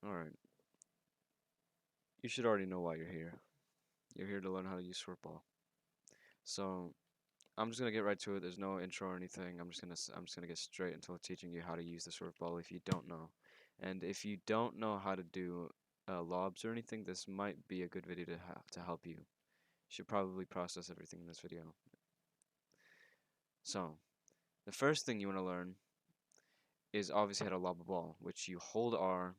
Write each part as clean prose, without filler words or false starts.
Alright. You should already know why you're here. You're here to learn how to use shortball. So, I'm just gonna get right to it. There's no intro or anything. I'm just gonna get straight into teaching you how to use the shortball if you don't know. And if you don't know how to do lobs or anything, this might be a good video to help you. You should probably process everything in this video. So, the first thing you want to learn is obviously how to lob a ball, which you hold R,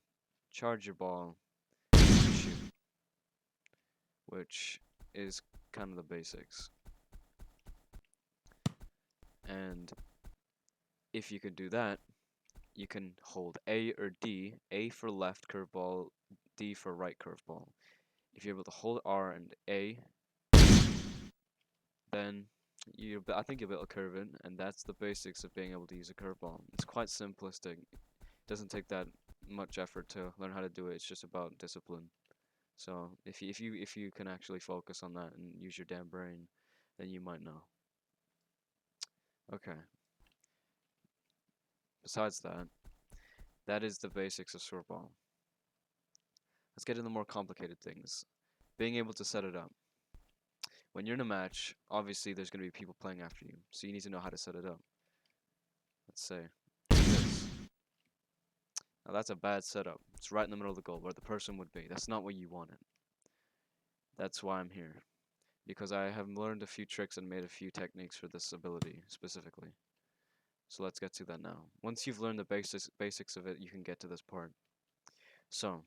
charge your ball, and shoot, which is kind of the basics. And if you can do that, you can hold A or D, A for left curveball, D for right curveball. If you're able to hold R and A, then I think you'll be able to curve it, and that's the basics of being able to use a curveball. It's quite simplistic. It doesn't take that much effort to learn how to do it. It's just about discipline. So if you can actually focus on that and use your damn brain, then you might know. Okay. Besides that, that is the basics of shortball. Let's get into more complicated things. Being able to set it up. When you're in a match, obviously there's going to be people playing after you, so you need to know how to set it up. Let's say this. Now that's a bad setup. It's right in the middle of the goal where the person would be. That's not what you wanted. That's why I'm here. Because I have learned a few tricks and made a few techniques for this ability specifically. So let's get to that now. Once you've learned the basics of it, you can get to this part. So,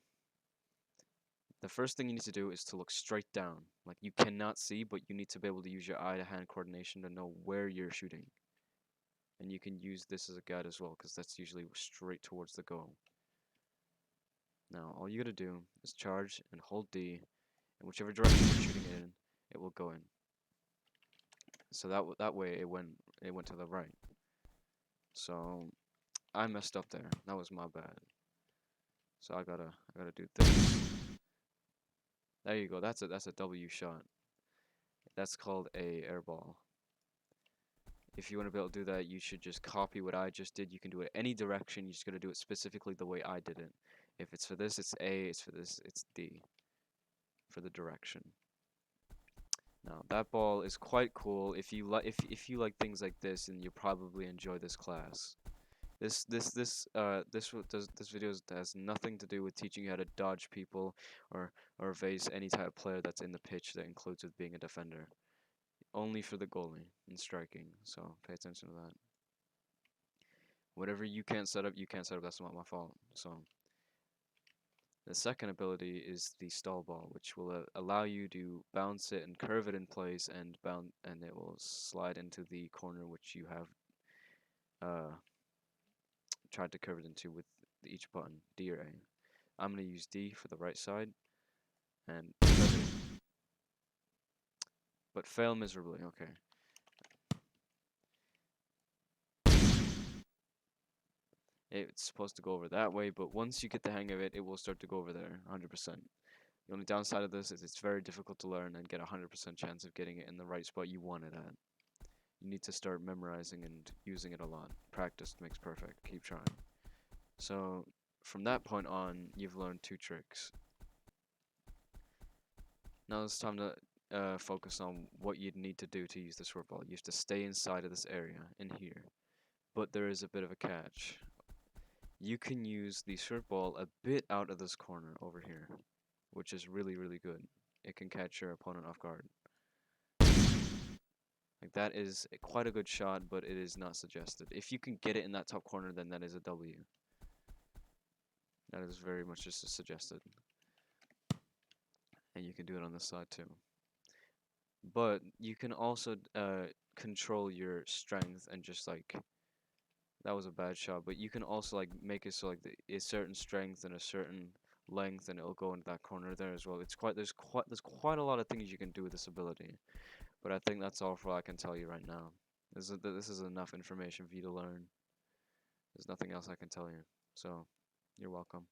the first thing you need to do is to look straight down. Like you cannot see, but you need to be able to use your eye-to-hand coordination to know where you're shooting. And you can use this as a guide as well, because that's usually straight towards the goal. Now, all you gotta do is charge and hold D, and whichever direction you're shooting it in, it will go in. So that way it went to the right. So I messed up there. That was my bad. So I gotta do this. There you go. That's a W shot. That's called a air ball. If you want to be able to do that, you should just copy what I just did. You can do it any direction. You just gotta do it specifically the way I did it. If it's for this, it's A. It's for this, it's D. For the direction. Now that ball is quite cool. If you if you like things like this, then you'll probably enjoy this class. This video has nothing to do with teaching you how to dodge people or evade any type of player that's in the pitch that includes with being a defender. Only for the goalie and striking. So pay attention to that. Whatever you can't set up, you can't set up. That's not my fault. So the second ability is the stall ball, which will allow you to bounce it and curve it in place and it will slide into the corner which you have tried to curve it into with each button, D or A. I'm going to use D for the right side and curve it in. But fail miserably, okay. It's supposed to go over that way, but once you get the hang of it, it will start to go over there, 100%. The only downside of this is it's very difficult to learn and get a 100% chance of getting it in the right spot you want it at. You need to start memorizing and using it a lot. Practice makes perfect. Keep trying. So, from that point on, you've learned two tricks. Now it's time to focus on what you'd need to do to use the short ball. You have to stay inside of this area, in here. But there is a bit of a catch. You can use the short ball a bit out of this corner over here, which is really, really good. It can catch your opponent off guard. Like that is quite a good shot, but it is not suggested. If you can get it in that top corner, then that is a W. That is very much just suggested. And you can do it on this side too. But you can also control your strength and just like that was a bad shot. But you can also like make it so like a certain strength and a certain length, and it'll go into that corner there as well. There's quite a lot of things you can do with this ability. But I think that's all for I can tell you right now. This is enough information for you to learn. There's nothing else I can tell you. So, you're welcome.